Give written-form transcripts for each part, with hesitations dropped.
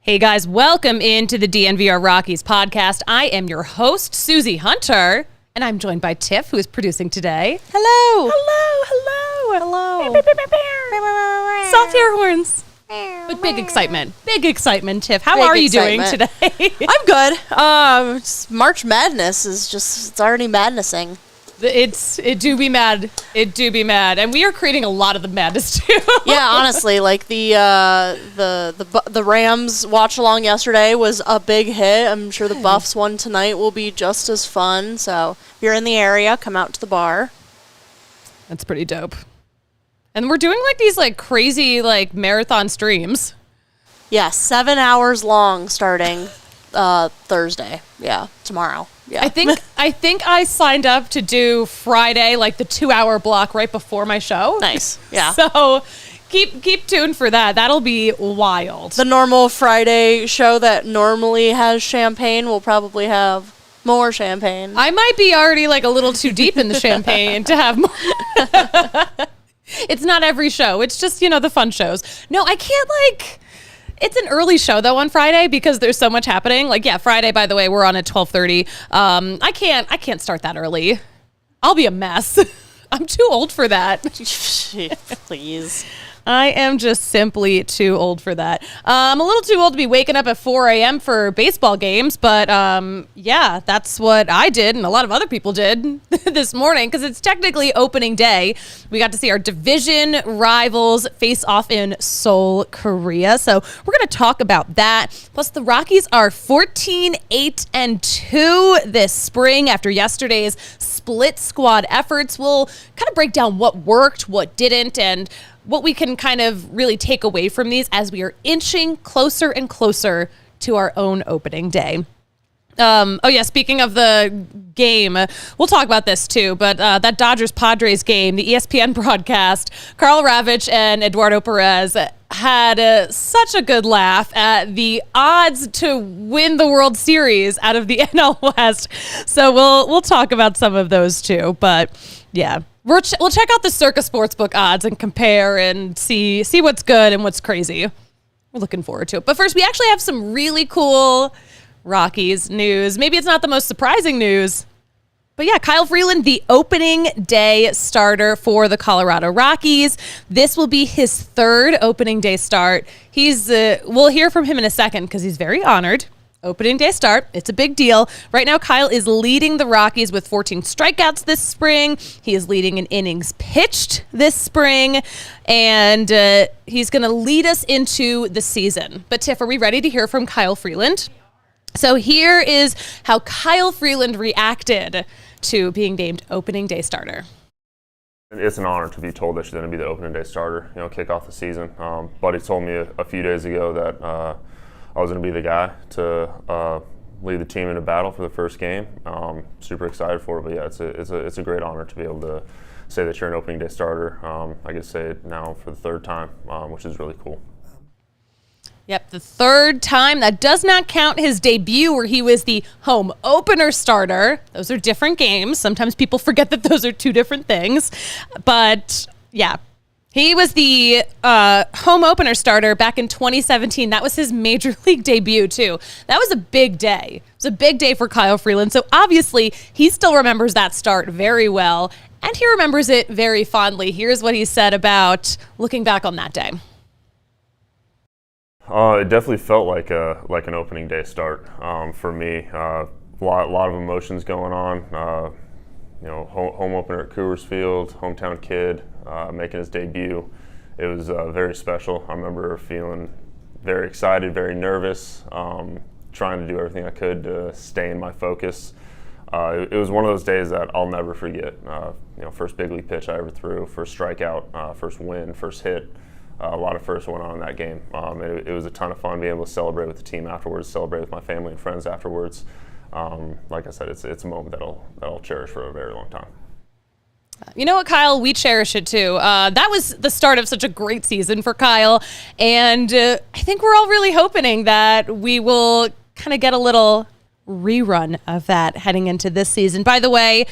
Hey guys, welcome into the DNVR Rockies Podcast. I am your host, Suzie Hunter, and I'm joined by Tiff, who is producing today. Hello. Hello. Soft air horns. But big excitement, Tiff. How are you doing today? I'm good. March Madness is it's already madnessing. It do be mad, and we are creating a lot of the madness too. Yeah, honestly, like the Rams watch along yesterday was a big hit. I'm sure the Buffs one tonight will be just as fun. So if you're in the area, come out to the bar. That's pretty dope. And we're doing like these like crazy like marathon streams. Yeah, 7 hours long starting Thursday. Yeah, tomorrow. Yeah. I think I signed up to do Friday, like the 2-hour block right before my show. Nice. Yeah. So keep tuned for that. That'll be wild. The normal Friday show that normally has champagne will probably have more champagne. I might be already like a little too deep in the champagne to have more. It's not every show. It's just, the fun shows. No, I can't it's an early show though on Friday because there's so much happening. Like, yeah, Friday, by the way, we're on at 12:30. I can't start that early. I'll be a mess. I'm too old for that. Please. I am just simply too old for that. I'm a little too old to be waking up at 4 a.m. for baseball games, but yeah, that's what I did and a lot of other people did this morning because it's technically opening day. We got to see our division rivals face off in Seoul, Korea. So we're going to talk about that. Plus, the Rockies are 14-8-2 this spring after yesterday's split squad efforts. We'll kind of break down what worked, what didn't, and what we can kind of really take away from these as we are inching closer and closer to our own opening day. Speaking of the game, we'll talk about this too, but that Dodgers-Padres game, the ESPN broadcast, Carl Ravitch and Eduardo Perez had such a good laugh at the odds to win the World Series out of the NL West. So we'll talk about some of those too, but yeah. We'll check out the Circa Sportsbook odds and compare and see what's good and what's crazy. We're looking forward to it. But first, we actually have some really cool Rockies news. Maybe it's not the most surprising news, but yeah, Kyle Freeland, the opening day starter for the Colorado Rockies. This will be his third opening day start. We'll hear from him in a second because he's very honored. Opening day start. It's a big deal. Right now, Kyle is leading the Rockies with 14 strikeouts this spring. He is leading in innings pitched this spring, and he's going to lead us into the season. But Tiff, are we ready to hear from Kyle Freeland? So here is how Kyle Freeland reacted to being named opening day starter. It's an honor to be told that she's going to be the opening day starter, kick off the season. Buddy told me a few days ago that I was going to be the guy to lead the team in a battle for the first game. Super excited for it, but yeah, it's a great honor to be able to say that you're an opening day starter. I get to say it now for the third time, which is really cool. Yep, the third time. That does not count his debut where he was the home opener starter. Those are different games. Sometimes people forget that those are two different things. But yeah, he was the home opener starter back in 2017. That was his major league debut, too. That was a big day. It was a big day for Kyle Freeland. So obviously, he still remembers that start very well, and he remembers it very fondly. Here's what he said about looking back on that day. It definitely felt like an opening day start for me. A lot of emotions going on. Home opener at Coors Field, hometown kid making his debut. It was very special. I remember feeling very excited, very nervous, trying to do everything I could to stay in my focus. It was one of those days that I'll never forget. First big league pitch I ever threw, first strikeout, first win, first hit. a lot of firsts went on in that game. It was a ton of fun being able to celebrate with the team afterwards, celebrate with my family and friends afterwards. Like I said, it's a moment that I'll cherish for a very long time. You know what, Kyle? We cherish it too. That was the start of such a great season for Kyle, and I think we're all really hoping that we will kind of get a little rerun of that heading into this season. By the way,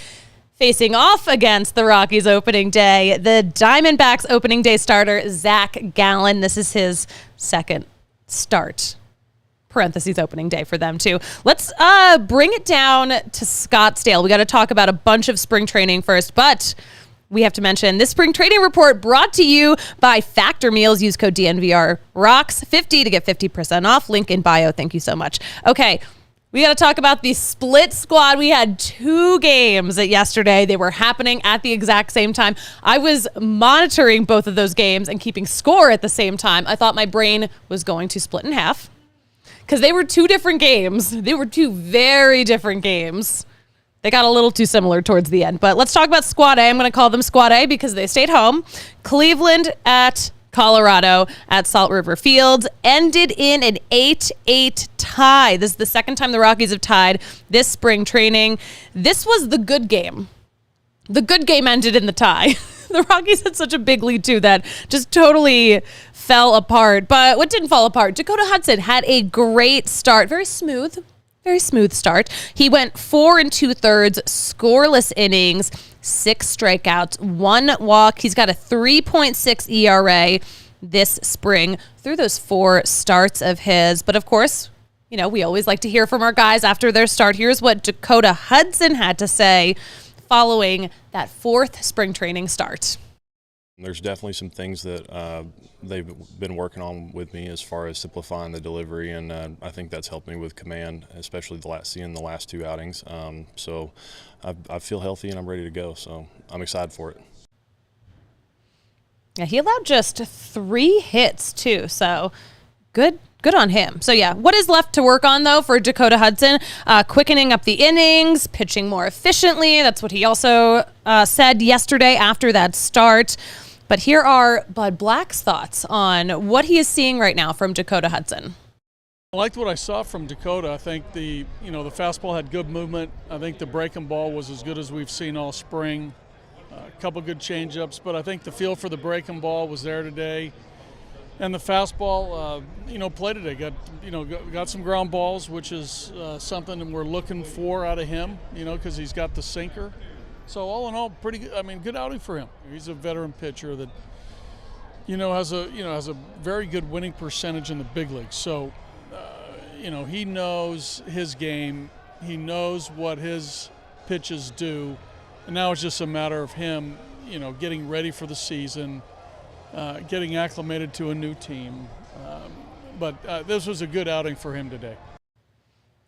facing off against the Rockies opening day, the Diamondbacks opening day starter, Zach Gallen. This is his second start. Parentheses opening day for them too. Let's bring it down to Scottsdale. We got to talk about a bunch of spring training first, but we have to mention this spring training report brought to you by Factor Meals. Use code DNVR Rocks 50 to get 50% off. Link in bio. Thank you so much. Okay. We got to talk about the split squad. We had 2 games yesterday. They were happening at the exact same time. I was monitoring both of those games and keeping score at the same time. I thought my brain was going to split in half because they were 2 different games. They were 2 very different games. They got a little too similar towards the end. But let's talk about Squad A. I'm going to call them Squad A because they stayed home. Cleveland at Colorado at Salt River Field ended in an 8-8 tie. This is the second time the Rockies have tied this spring training. This was the good game. The good game ended in the tie. The Rockies had such a big lead too that just totally fell apart. But what didn't fall apart? Dakota Hudson had a great start. Very smooth start. He went 4 2/3 scoreless innings, 6 strikeouts, 1 walk. He's got a 3.6 ERA this spring through those 4 starts of his. But of course, you know, we always like to hear from our guys after their start. Here's what Dakota Hudson had to say following that 4th spring training start. There's definitely some things that they've been working on with me as far as simplifying the delivery, and I think that's helped me with command, especially seeing the last 2 outings. So I feel healthy and I'm ready to go, so I'm excited for it. Yeah, he allowed just 3 hits too, so good on him. So yeah, what is left to work on though for Dakota Hudson? Quickening up the innings, pitching more efficiently. That's what he also said yesterday after that start. But here are Bud Black's thoughts on what he is seeing right now from Dakota Hudson. I liked what I saw from Dakota. I think the fastball had good movement. I think the breaking ball was as good as we've seen all spring. A couple good changeups, but I think the feel for the breaking ball was there today. And the fastball, played today. Got some ground balls, which is something we're looking for out of him. Because he's got the sinker. So all in all, pretty good. I mean, good outing for him. He's a veteran pitcher that, has a very good winning percentage in the big leagues. So, he knows his game. He knows what his pitches do, and now it's just a matter of him, getting ready for the season. Getting acclimated to a new team. But this was a good outing for him today.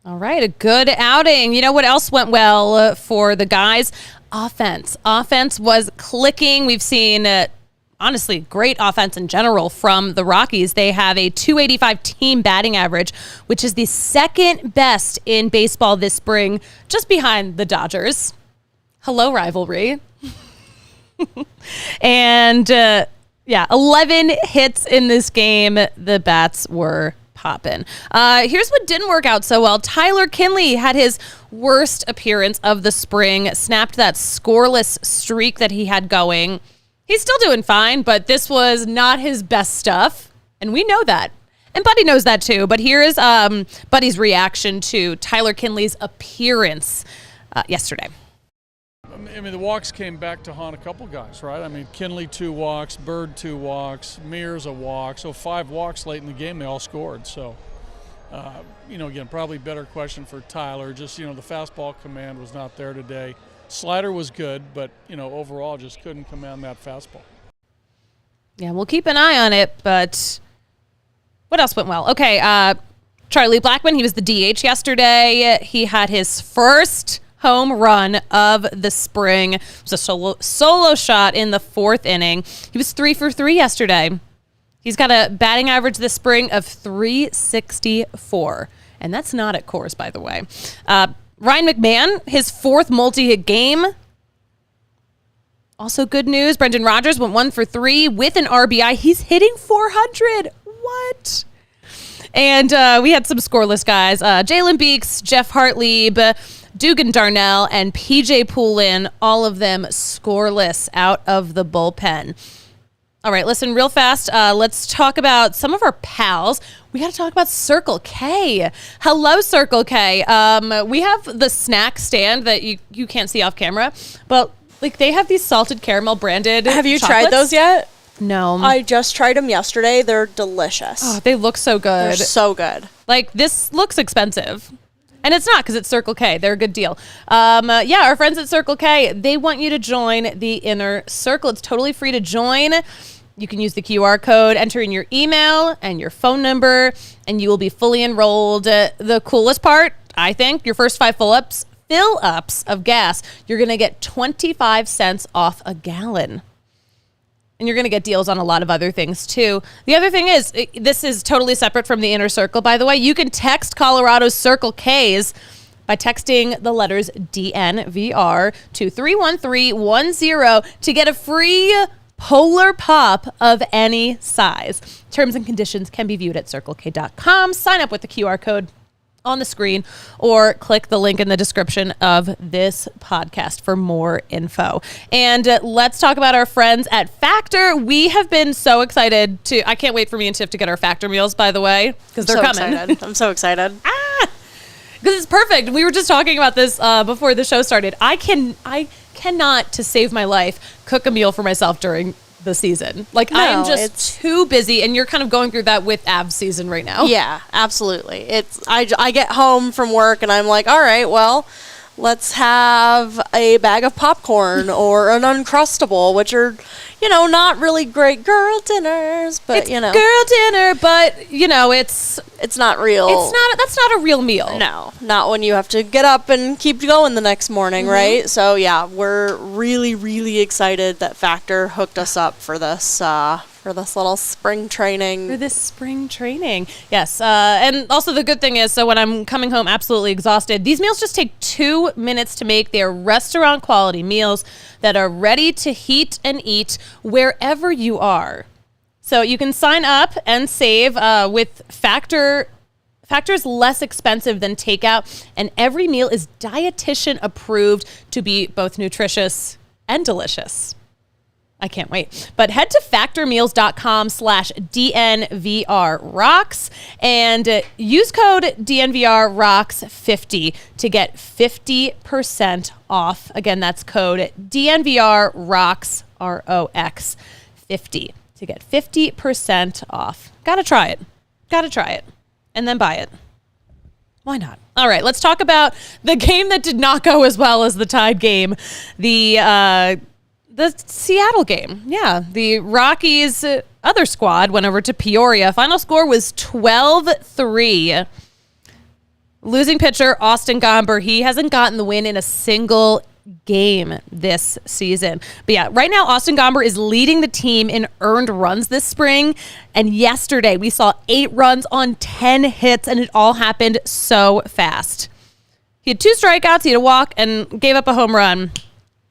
All right, a good outing. You know what else went well for the guys? Offense. Offense was clicking. We've seen, honestly, great offense in general from the Rockies. They have a .285 team batting average, which is the second best in baseball this spring, just behind the Dodgers. Hello, rivalry. And 11 hits in this game. The bats were popping. Here's what didn't work out so well. Tyler Kinley had his worst appearance of the spring, snapped that scoreless streak that he had going. He's still doing fine, but this was not his best stuff, and we know that. And Buddy knows that too, but here is Buddy's reaction to Tyler Kinley's appearance yesterday. I mean, the walks came back to haunt a couple guys, right? I mean, Kinley 2 walks, Bird 2 walks, Mears a walk. So 5 walks late in the game, they all scored. So, again, probably better question for Tyler. Just, the fastball command was not there today. Slider was good, but, overall just couldn't command that fastball. Yeah, we'll keep an eye on it, but what else went well? Okay, Charlie Blackmon, he was the DH yesterday. He had his first home run of the spring. It was a solo shot in the 4th inning. He was 3 for 3 yesterday. He's got a batting average this spring of .364, and that's not at Coors, by the way. Ryan McMahon, his 4th multi-hit game. Also good news, Brendan Rodgers went 1 for 3 with an RBI. He's hitting 400. What? And we had some scoreless guys. Jalen Beeks, Jeff Hartlieb, Dugan Darnell, and PJ Poulin, all of them scoreless out of the bullpen. All right, listen, real fast, let's talk about some of our pals. We got to talk about Circle K. Hello, Circle K. We have the snack stand that you can't see off camera, but like they have these salted caramel branded Have you chocolates. tried those yet? No. I just tried them yesterday. They're delicious. Oh, they look so good. They're so good. Like, this looks expensive. And it's not, because it's Circle K. They're a good deal. Yeah, our friends at Circle K, they want you to join the Inner Circle. It's totally free to join. You can use the QR code, enter in your email and your phone number, and you will be fully enrolled. The coolest part, I think, your first 5 fill-ups of gas, you're going to get 25 cents off a gallon. And you're going to get deals on a lot of other things, too. The other thing is, this is totally separate from the Inner Circle, by the way. You can text Colorado's Circle Ks by texting the letters DNVR to 31310 to get a free Polar Pop of any size. Terms and conditions can be viewed at CircleK.com. Sign up with the QR code on the screen or click the link in the description of this podcast for more info. And let's talk about our friends at Factor. We have been so excited I can't wait for me and Tiff to get our Factor meals, by the way, because they're coming. Excited. I'm so excited. Because it's perfect. We were just talking about this before the show started. I cannot, to save my life, cook a meal for myself during the season. Like, No, I'm just too busy, and you're kind of going through that with Avs season right now. Yeah, absolutely. I get home from work and I'm like, all right, well, let's have a bag of popcorn or an Uncrustable, which are, not really great girl dinners, but It's girl dinner, but it's not real. That's not a real meal. No, not when you have to get up and keep going the next morning, right? So yeah, we're really, really excited that Factor hooked us up for this little spring training. For this spring training. Yes. And also the good thing is, so when I'm coming home absolutely exhausted, these meals just take 2 minutes to make. They're restaurant quality meals that are ready to heat and eat wherever you are. So you can sign up and save with Factor. Factor's less expensive than takeout, and every meal is dietitian approved to be both nutritious and delicious. I can't wait. But head to factormeals.com/DNVR Rocks and use code DNVR Rocks 50 to get 50% off. Again, that's code DNVR Rocks ROX 50 to get 50% off. Gotta try it. And then buy it. Why not? All right, let's talk about the game that did not go as well as the tied game. The Seattle game. Yeah, the Rockies' other squad went over to Peoria. Final score was 12-3. Losing pitcher Austin Gomber, he hasn't gotten the win in a single game this season. But yeah, right now Austin Gomber is leading the team in earned runs this spring. And yesterday we saw 8 runs on 10 hits, and it all happened so fast. He had 2 strikeouts, he had a walk, and gave up a home run.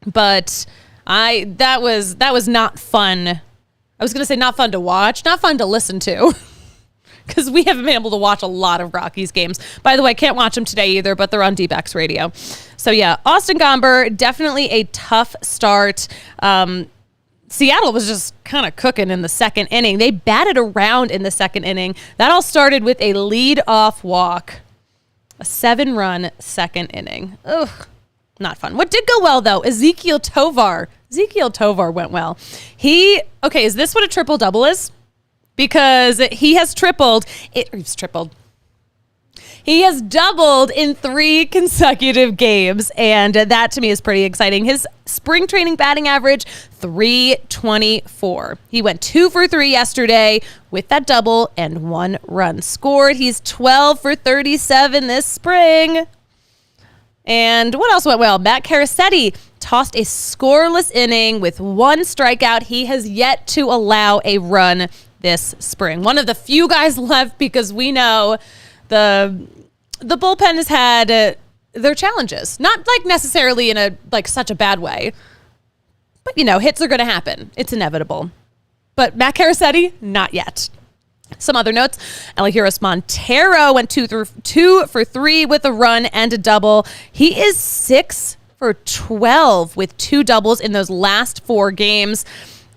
But that was not fun. I was going to say not fun to watch, not fun to listen to. Because we haven't been able to watch a lot of Rockies games. By the way, can't watch them today either, but they're on D-backs radio. So yeah, Austin Gomber, definitely a tough start. Seattle was just kind of cooking in the second inning. They batted around in the second inning. That all started with a lead-off walk. A 7-run second inning. Ugh, not fun. What did go well, though? Ezequiel Tovar went well. Is this what a triple-double is? Because he has He has doubled in 3 consecutive games, and that to me is pretty exciting. His spring training batting average, .324. He went 2 for 3 yesterday with that double and 1 run scored. He's 12 for 37 this spring. And what else went well? Matt Caracetti tossed a scoreless inning with 1 strikeout. He has yet to allow a run this spring. One of the few guys left, because we know the bullpen has had their challenges. Not like necessarily in such a bad way, But, hits are going to happen. It's inevitable. But Matt Carasetti, not yet. Some other notes. Elehuris Montero went 2 for 3 with a run and a double. He is 6 for 12 with 2 doubles in those last 4 games.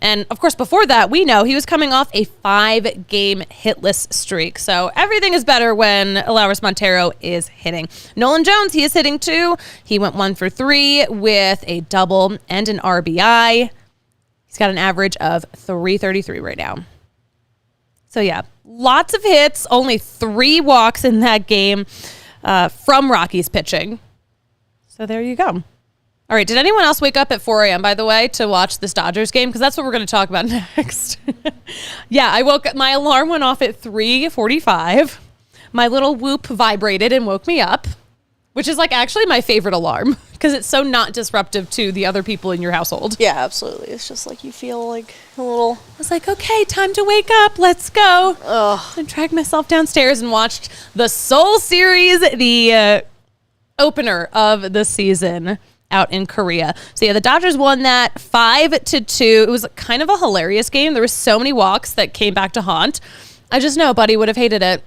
And, of course, before that, we know he was coming off a 5-game hitless streak. So everything is better when Elehuris Montero is hitting. Nolan Jones, he is hitting too. He went 1 for 3 with a double and an RBI. He's got an average of 333 right now. So, yeah, lots of hits, only 3 walks in that game from Rockies pitching. So there you go. All right, did anyone else wake up at 4 a.m., by the way, to watch this Dodgers game? Because that's what we're going to talk about next. Yeah, I woke up. My alarm went off at 3:45. My little whoop vibrated and woke me up, which is actually my favorite alarm because it's so not disruptive to the other people in your household. Yeah, absolutely. It's just you feel a little... I was okay, time to wake up. Let's go. Ugh. And dragged myself downstairs and watched the SeoulSeries, the opener of the season out in Korea. So, yeah, the Dodgers won that 5-2. It was kind of a hilarious game. There were so many walks that came back to haunt. I just know Buddy would have hated it.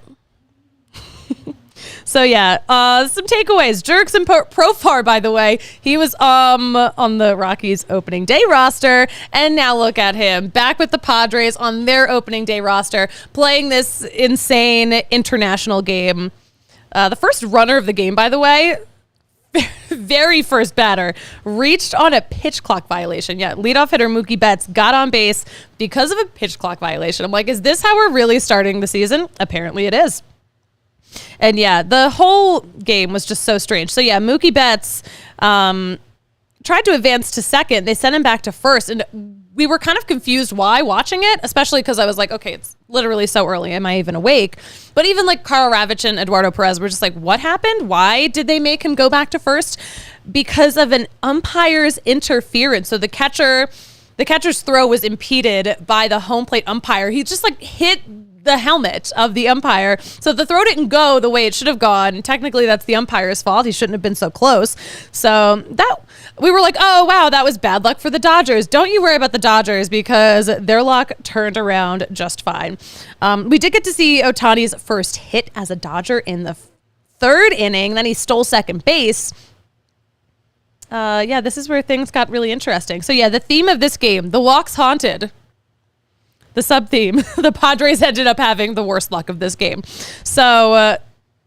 So, yeah, some takeaways. Jurickson Profar, by the way, he was on the Rockies opening day roster, and now look at him, back with the Padres on their opening day roster, playing this insane international game. The first runner of the game, by the way, very first batter, reached on a pitch clock violation. Yeah, leadoff hitter Mookie Betts got on base because of a pitch clock violation. I'm is this how we're really starting the season? Apparently it is. And yeah, the whole game was just so strange. So yeah, Mookie Betts tried to advance to second. They sent him back to first. And we were kind of confused why watching it, especially because I was okay, it's literally so early. Am I even awake? But even Carl Ravitch and Eduardo Perez were just what happened? Why did they make him go back to first? Because of an umpire's interference. So the catcher's throw was impeded by the home plate umpire. He just hit the helmet of the umpire. So the throw didn't go the way it should have gone. Technically, that's the umpire's fault. He shouldn't have been so close. So that we were oh, wow, that was bad luck for the Dodgers. Don't you worry about the Dodgers because their luck turned around just fine. We did get to see Ohtani's first hit as a Dodger in the 3rd inning. Then he stole second base. Yeah, this is where things got really interesting. So yeah, the theme of this game, the walks haunted. The sub-theme, the Padres ended up having the worst luck of this game. So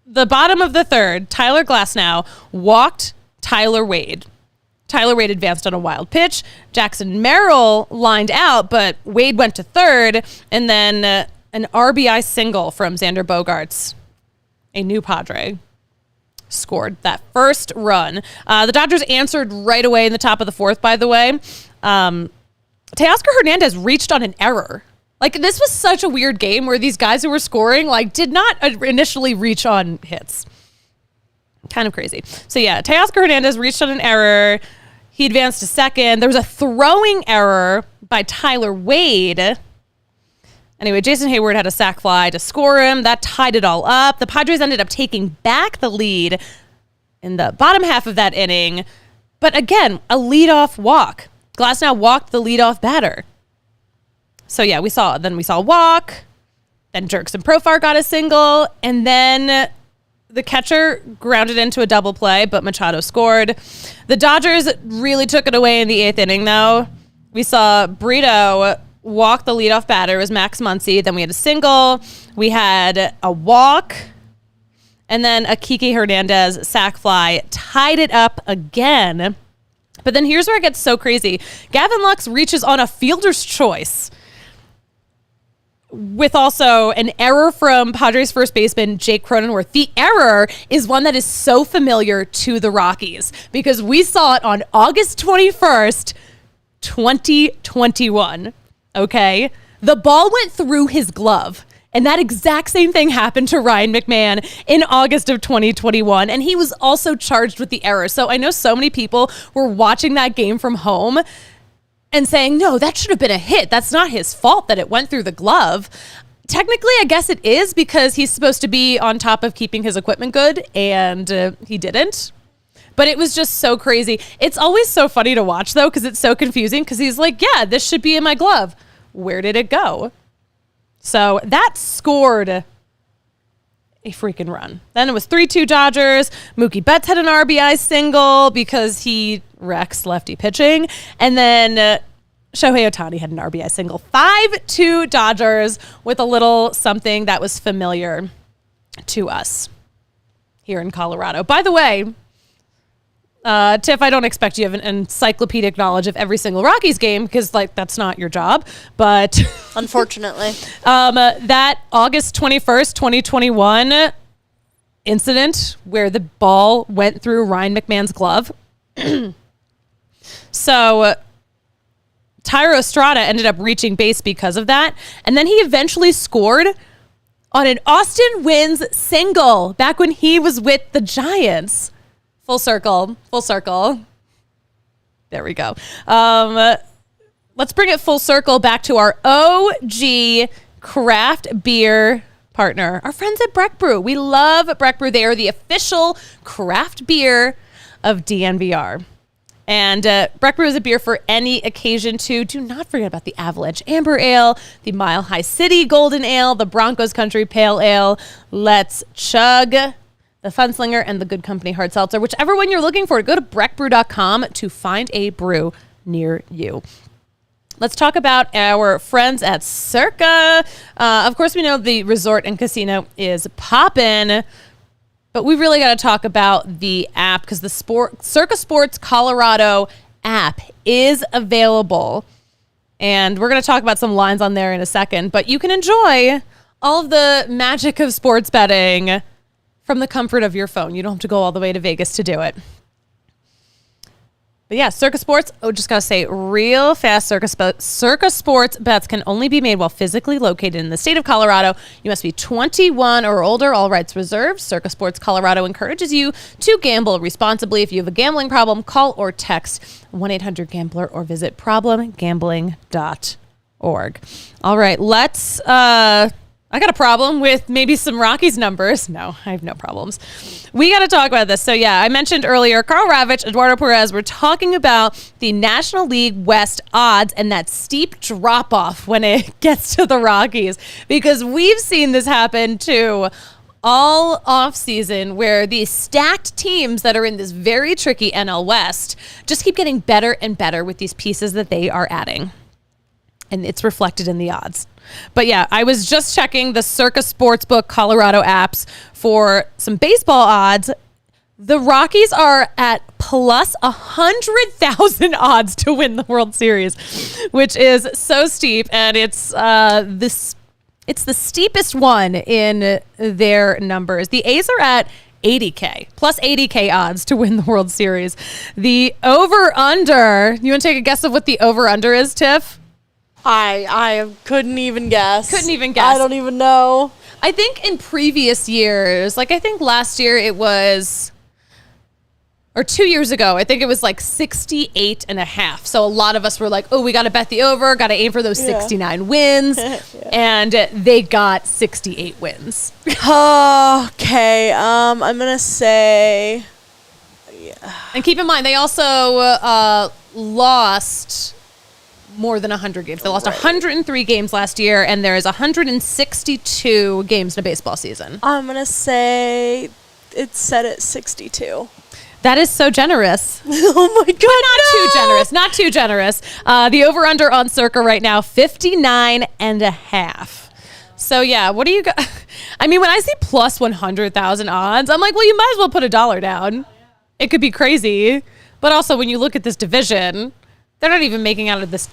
the bottom of the 3rd, Tyler Glasnow walked Tyler Wade. Tyler Wade advanced on a wild pitch. Jackson Merrill lined out, but Wade went to 3rd. And then an RBI single from Xander Bogaerts, a new Padre, scored that first run. The Dodgers answered right away in the top of the 4th, by the way. Teoscar Hernandez reached on an error. This was such a weird game where these guys who were scoring, did not initially reach on hits. Kind of crazy. So, yeah, Teoscar Hernandez reached on an error. He advanced to second. There was a throwing error by Tyler Wade. Anyway, Jason Hayward had a sac fly to score him. That tied it all up. The Padres ended up taking back the lead in the bottom half of that inning. But, again, a leadoff walk. Glasnow walked the leadoff batter. So, yeah, we saw a walk, then Jurickson Profar got a single, and then the catcher grounded into a double play, but Machado scored. The Dodgers really took it away in the 8th inning, though. We saw Brito walk the leadoff batter. It was Max Muncy. Then we had a single. We had a walk, and then a Kike Hernandez sac fly tied it up again. But then here's where it gets so crazy. Gavin Lux reaches on a fielder's choice with also an error from Padres first baseman Jake Cronenworth. The error is one that is so familiar to the Rockies because we saw it on August 21st, 2021. Okay? The ball went through his glove. And that exact same thing happened to Ryan McMahon in August of 2021. And he was also charged with the error. So I know so many people were watching that game from home and saying, no, that should have been a hit. That's not his fault that it went through the glove. Technically, I guess it is because he's supposed to be on top of keeping his equipment good, and he didn't. But it was just so crazy. It's always so funny to watch, though, because it's so confusing, because he's like, yeah, this should be in my glove. Where did it go? So that scored a freaking run. Then it was 3-2 Dodgers. Mookie Betts had an RBI single because he wrecks lefty pitching. And then Shohei Ohtani had an RBI single. 5-2 Dodgers with a little something that was familiar to us here in Colorado. By the way, Tiff, I don't expect you to have an encyclopedic knowledge of every single Rockies game because, that's not your job. But unfortunately, that August 21st, 2021 incident where the ball went through Ryan McMahon's glove. So Tyro Estrada ended up reaching base because of that. And then he eventually scored on an Austin Wynns single back when he was with the Giants. Full circle. There we go. Let's bring it full circle back to our OG craft beer partner, our friends at Breck Brew. We love Breck Brew. They are the official craft beer of DNVR. And Breck Brew is a beer for any occasion, too. Do not forget about the Avalanche Amber Ale, the Mile High City Golden Ale, the Broncos Country Pale Ale. Let's chug. The Funslinger, and the Good Company Hard Seltzer. Whichever one you're looking for, go to breckbrew.com to find a brew near you. Let's talk about our friends at Circa. Of course, we know the resort and casino is poppin', but we really got to talk about the app because the Circa Sports Colorado app is available. And we're going to talk about some lines on there in a second, but you can enjoy all of the magic of sports betting from the comfort of your phone. You don't have to go all the way to Vegas to do it. But yeah, Circa Sports, just got to say real fast, Circa Sports bets can only be made while physically located in the state of Colorado. You must be 21 or older, all rights reserved. Circa Sports Colorado encourages you to gamble responsibly. If you have a gambling problem, call or text 1-800-GAMBLER or visit problemgambling.org. All right, let's... I got a problem with maybe some Rockies numbers. No, I have no problems. We got to talk about this. So, yeah, I mentioned earlier, Carl Ravitch, Eduardo Perez, we're talking about the National League West odds and that steep drop-off when it gets to the Rockies. Because we've seen this happen, too, all offseason where these stacked teams that are in this very tricky NL West just keep getting better and better with these pieces that they are adding. And it's reflected in the odds. But yeah, I was just checking the Circa Sportsbook Colorado apps for some baseball odds. The Rockies are at plus 100,000 odds to win the World Series, which is so steep. And it's the steepest one in their numbers. The A's are at 80K, plus 80K odds to win the World Series. The over-under, you want to take a guess of what the over-under is, Tiff? I couldn't even guess. I don't even know. I think in previous years, I think last year it was, or 2 years ago, I think it was 68.5. So a lot of us were like, oh, we got to bet the over, got to aim for those 69 wins. And they got 68 wins. Okay, I'm going to say, And keep in mind, they also lost more than 100 games. They lost 103 games last year, and there is 162 games in a baseball season. I'm going to say it's set at 62. That is so generous. Oh my God. Not too generous. The over-under on Circa right now, 59.5. So yeah, what do you got? I mean, when I see plus 100,000 odds, I'm like, well, you might as well put $1 down. It could be crazy. But also when you look at this division, they're not even making out of this.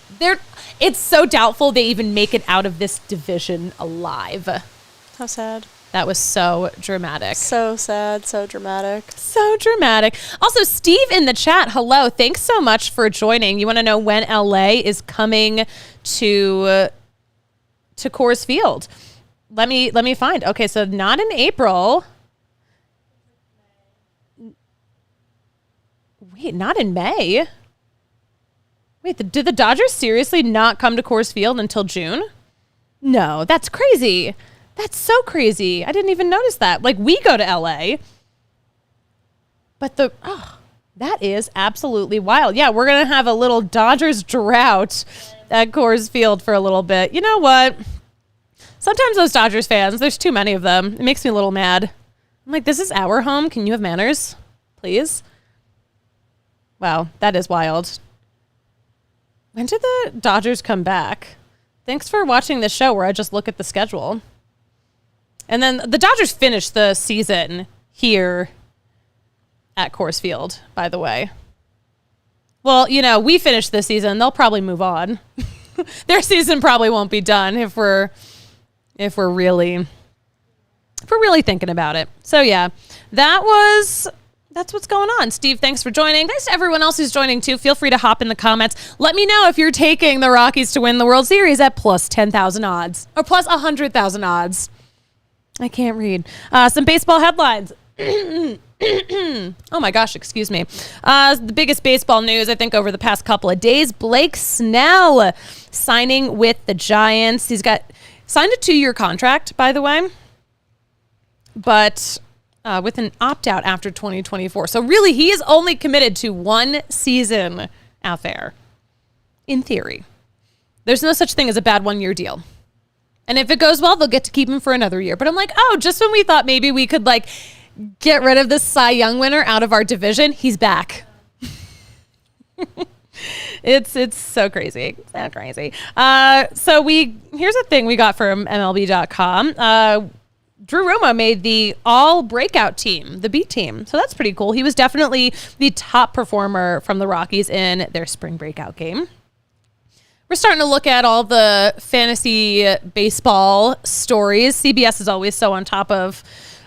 It's so doubtful they even make it out of this division alive. How sad. That was so dramatic. So sad, so dramatic. So dramatic. Also, Steve in the chat, hello. Thanks so much for joining. You want to know when LA is coming to Coors Field? Let me find. Okay, so not in April. Wait, not in May. Wait, did the Dodgers seriously not come to Coors Field until June? No, that's crazy. That's so crazy. I didn't even notice that. We go to LA. But that is absolutely wild. Yeah, we're going to have a little Dodgers drought at Coors Field for a little bit. You know what? Sometimes those Dodgers fans, there's too many of them. It makes me a little mad. I'm like, this is our home. Can you have manners, please? Wow, that is wild. When did the Dodgers come back? Thanks for watching this show where I just look at the schedule. And then the Dodgers finished the season here at Coors Field, by the way. Well, you know, we finished this season. They'll probably move on. Their season probably won't be done if we're really thinking about it. So yeah, that's what's going on. Steve, thanks for joining. Thanks to everyone else who's joining too. Feel free to hop in the comments. Let me know if you're taking the Rockies to win the World Series at plus 10,000 odds or plus 100,000 odds. I can't read. Some baseball headlines. Oh my gosh, excuse me. The biggest baseball news, I think, over the past couple of days, Blake Snell signing with the Giants. He's signed a 2-year contract, by the way, but with an opt-out after 2024. So really, he is only committed to 1 season out there, in theory. There's no such thing as a bad 1-year deal. And if it goes well, they'll get to keep him for another year. But I'm like, just when we thought maybe we could, get rid of this Cy Young winner out of our division, he's back. It's so crazy. So crazy. Here's a thing we got from MLB.com. Drew Romo made the all breakout team, the B team. So that's pretty cool. He was definitely the top performer from the Rockies in their spring breakout game. We're starting to look at all the fantasy baseball stories. CBS is always so on top of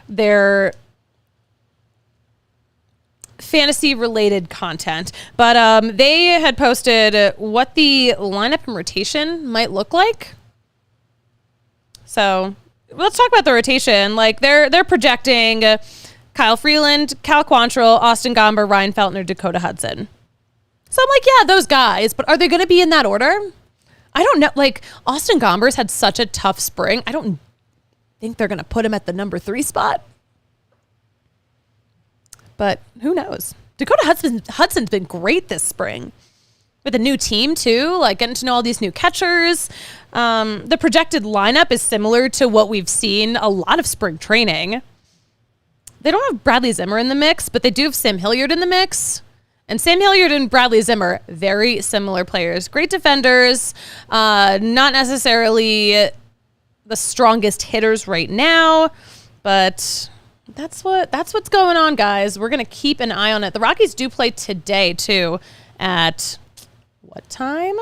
their fantasy-related content. But they had posted what the lineup and rotation might look like. So let's talk about the rotation. They're projecting Kyle Freeland, Cal Quantrill, Austin Gomber, Ryan Feltner, Dakota Hudson. So I'm like, yeah, those guys. But are they going to be in that order? I don't know. Austin Gomber's had such a tough spring. I don't think they're going to put him at the number 3 spot. But who knows? Dakota Hudson's been great this spring. With a new team, too. Getting to know all these new catchers. The projected lineup is similar to what we've seen a lot of spring training. They don't have Bradley Zimmer in the mix, but they do have Sam Hilliard in the mix. And Sam Hilliard and Bradley Zimmer, very similar players. Great defenders, not necessarily the strongest hitters right now, but that's what's going on, guys. We're going to keep an eye on it. The Rockies do play today, too, at what time?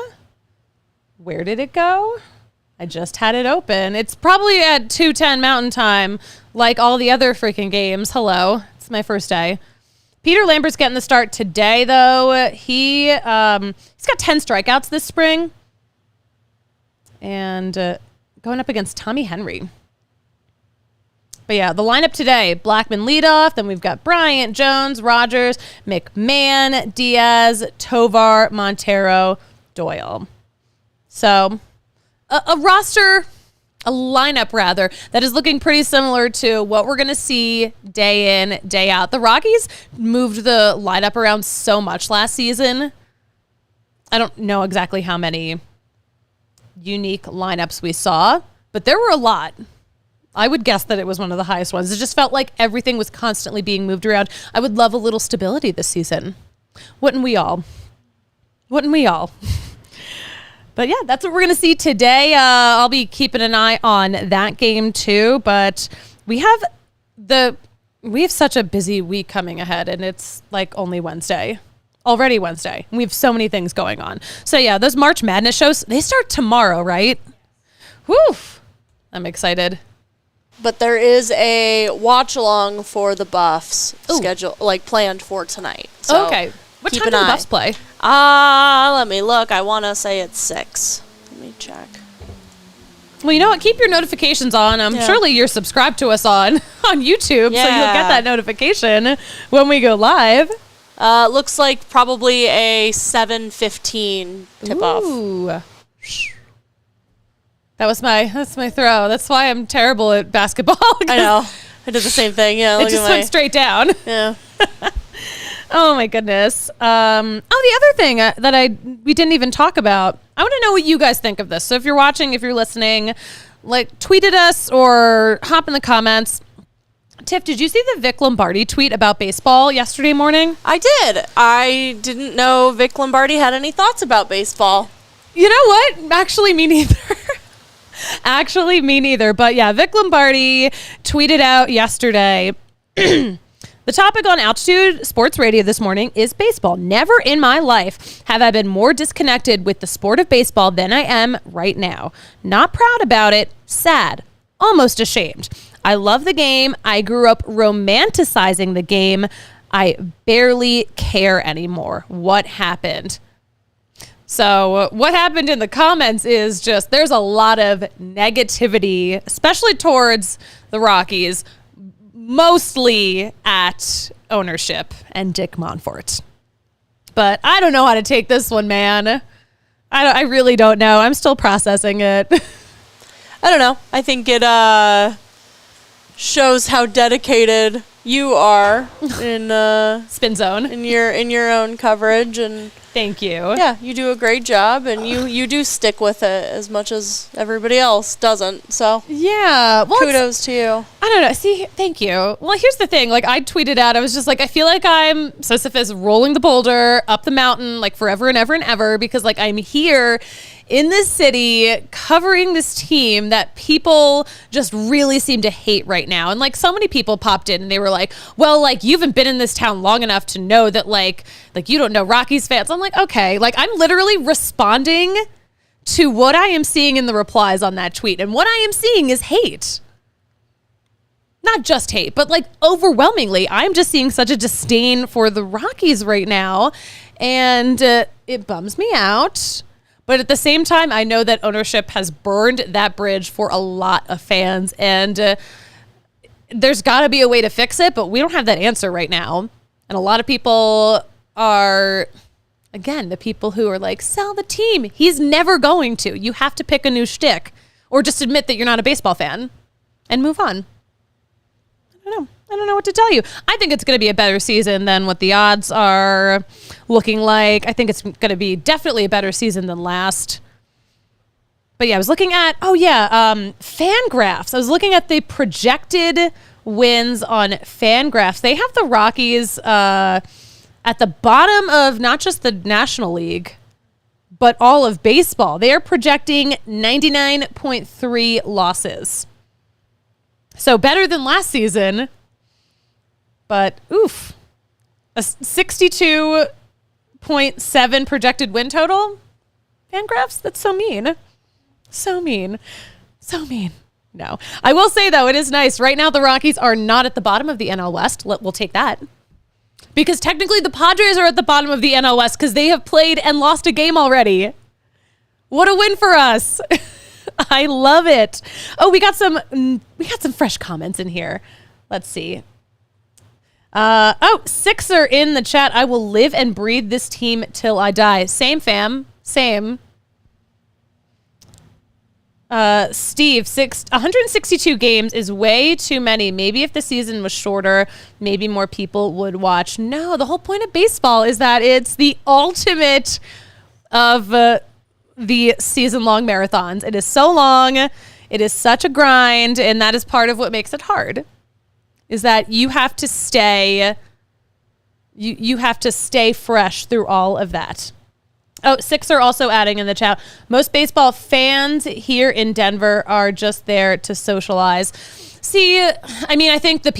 Where did it go? I just had it open. It's probably at 2:10 Mountain Time, like all the other freaking games. Hello. It's my first day. Peter Lambert's getting the start today, though. He's got 10 strikeouts this spring. And going up against Tommy Henry. But yeah, the lineup today, Blackman leadoff. Then we've got Bryant, Jones, Rogers, McMahon, Diaz, Tovar, Montero, Doyle. So a lineup rather, that is looking pretty similar to what we're going to see day in, day out. The Rockies moved the lineup around so much last season. I don't know exactly how many unique lineups we saw, but there were a lot. I would guess that it was one of the highest ones. It just felt like everything was constantly being moved around. I would love a little stability this season. Wouldn't we all? Wouldn't we all? But yeah, that's what we're going to see today. I'll be keeping an eye on that game too. But we have such a busy week coming ahead, and it's only Wednesday. Already Wednesday. We have so many things going on. So yeah, those March Madness shows, they start tomorrow, right? Whew. I'm excited. But there is a watch along for the Buffs schedule, planned for tonight. So okay. What time do the Buffs play? Let me look. I want to say it's 6. Let me check. Well, you know what? Keep your notifications on. Surely you're subscribed to us on YouTube, so you'll get that notification when we go live. Looks like probably a 7:15 tip-off. Ooh. That's my throw. That's why I'm terrible at basketball. I know. I did the same thing. Yeah. It just went straight down. Yeah. Oh my goodness. The other thing that we didn't even talk about, I want to know what you guys think of this. So if you're watching, if you're listening, like tweet at us or hop in the comments. Tiff, did you see the Vic Lombardi tweet about baseball yesterday morning? I did. I didn't know Vic Lombardi had any thoughts about baseball. You know what? Actually, me neither. Actually, me neither. But yeah, Vic Lombardi tweeted out yesterday, the topic on Altitude Sports Radio this morning is baseball. Never in my life have I been more disconnected with the sport of baseball than I am right now. Not proud about it, sad, almost ashamed. I love the game. I grew up romanticizing the game. I barely care anymore. What happened? So what happened in the comments is just there's a lot of negativity, especially towards the Rockies, mostly at ownership and Dick Monfort. But I don't know how to take this one, man. I really don't know. I'm still processing it. I don't know. I think it shows how dedicated you are in Spin Zone in your own coverage, and thank you. Yeah, you do a great job, and you do stick with it as much as everybody else doesn't. So yeah, well, kudos to you. I don't know. See, thank you. Well, here's the thing. Like, I tweeted out, I was just like, I feel like I'm Sisyphus rolling the boulder up the mountain, like forever and ever and ever, because like I'm here in this city covering this team that people just really seem to hate right now. And like so many people popped in and they were like, well, like you haven't been in this town long enough to know that like you don't know Rockies fans. I'm like, okay, like I'm literally responding to what I am seeing in the replies on that tweet. And what I am seeing is hate. Not just hate, but like overwhelmingly, I'm just seeing such a disdain for the Rockies right now. And it bums me out. But at the same time, I know that ownership has burned that bridge for a lot of fans. And there's got to be a way to fix it, but we don't have that answer right now. And a lot of people are, again, the people who are like, sell the team. He's never going to. You have to pick a new shtick or just admit that you're not a baseball fan and move on. I don't know what to tell you. I think it's going to be a better season than what the odds are looking like. I think it's going to be definitely a better season than last. But yeah, I was looking at, Fangraphs. I was looking at the projected wins on Fangraphs. They have the Rockies at the bottom of not just the National League, but all of baseball. They are projecting 99.3 losses. So better than last season. But, oof, a 62.7 projected win total? Fangraphs? That's so mean. So mean. So mean. No. I will say, though, it is nice. Right now, the Rockies are not at the bottom of the NL West. We'll take that. Because technically, the Padres are at the bottom of the NL West because they have played and lost a game already. What a win for us. I love it. Oh, we got some fresh comments in here. Let's see. Sixer in the chat. I will live and breathe this team till I die. Same, fam. Same. Steve, 162 games is way too many. Maybe if the season was shorter, maybe more people would watch. No, the whole point of baseball is that it's the ultimate of the season-long marathons. It is so long. It is such a grind, and that is part of what makes it hard. Is that you have to stay, you have to stay fresh through all of that. Oh, Sixer also adding in the chat, most baseball fans here in Denver are just there to socialize. See, I mean, I think a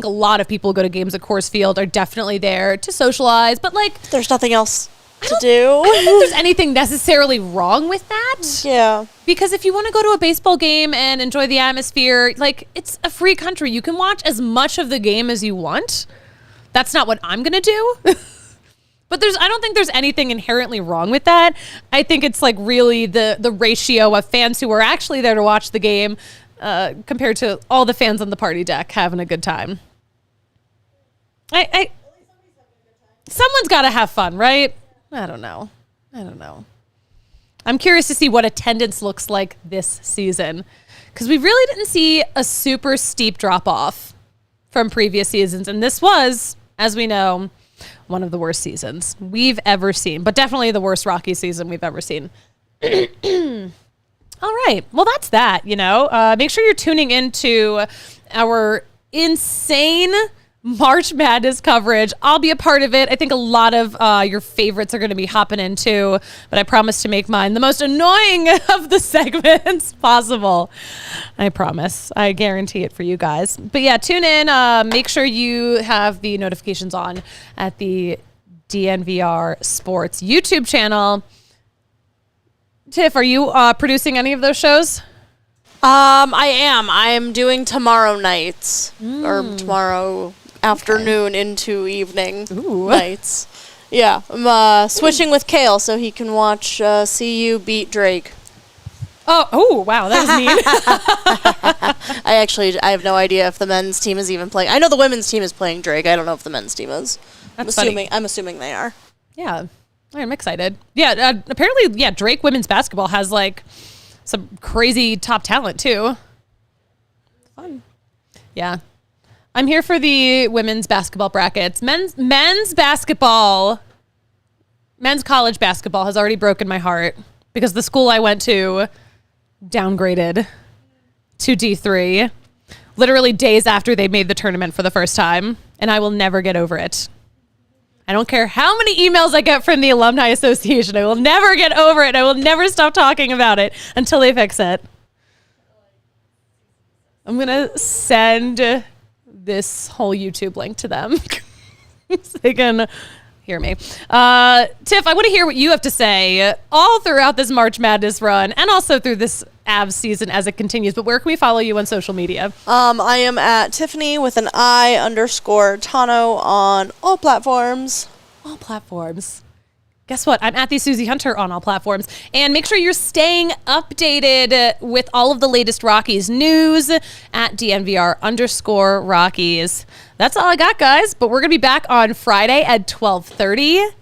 lot of people who go to games at Coors Field are definitely there to socialize, but like, there's nothing else to do. I don't think there's anything necessarily wrong with that. Yeah. Because if you want to go to a baseball game and enjoy the atmosphere, like, it's a free country. You can watch as much of the game as you want. That's not what I'm going to do. But I don't think there's anything inherently wrong with that. I think it's like really the ratio of fans who are actually there to watch the game compared to all the fans on the party deck having a good time. Someone's got to have fun, right? I don't know. I'm curious to see what attendance looks like this season because we really didn't see a super steep drop off from previous seasons. And this was, as we know, one of the worst seasons we've ever seen, but definitely the worst Rockies season we've ever seen. All right. Well, that's that, make sure you're tuning into our insane March Madness coverage. I'll be a part of it. I think a lot of your favorites are going to be hopping into, but I promise to make mine the most annoying of the segments possible. I promise. I guarantee it for you guys. But yeah, tune in. Make sure you have the notifications on at the DNVR Sports YouTube channel. Tiff, are you producing any of those shows? I am. I'm doing tomorrow nights or tomorrow afternoon into evening nights. Yeah, I'm switching with Kale so he can watch CU beat Drake. Oh, wow, that was neat. I have no idea if the men's team is even playing. I know the women's team is playing Drake. I don't know if the men's team is. I'm assuming they are. Yeah, I'm excited. Yeah, apparently, Drake women's basketball has some crazy top talent too. Fun. Yeah. I'm here for the women's basketball brackets. Men's college basketball has already broken my heart because the school I went to downgraded to D3 literally days after they made the tournament for the first time, and I will never get over it. I don't care how many emails I get from the Alumni Association. I will never get over it. I will never stop talking about it until they fix it. I'm going to send this whole YouTube link to them so they can hear me. Tiff, I want to hear what you have to say all throughout this March Madness run and also through this Avs season as it continues. But where can we follow you on social media? I am at Tiffany with an I_Tano on all platforms. All platforms. Guess what? I'm at the Suzie Hunter on all platforms. And make sure you're staying updated with all of the latest Rockies news at DNVR_Rockies. That's all I got, guys. But we're going to be back on Friday at 12:30.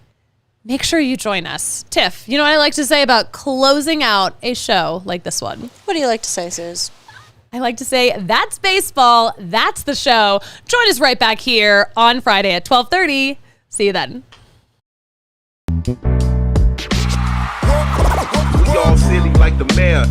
Make sure you join us. Tiff, you know what I like to say about closing out a show like this one? What do you like to say, Suze? I like to say, that's baseball. That's the show. Join us right back here on Friday at 12:30. See you then. We all silly like the mayor.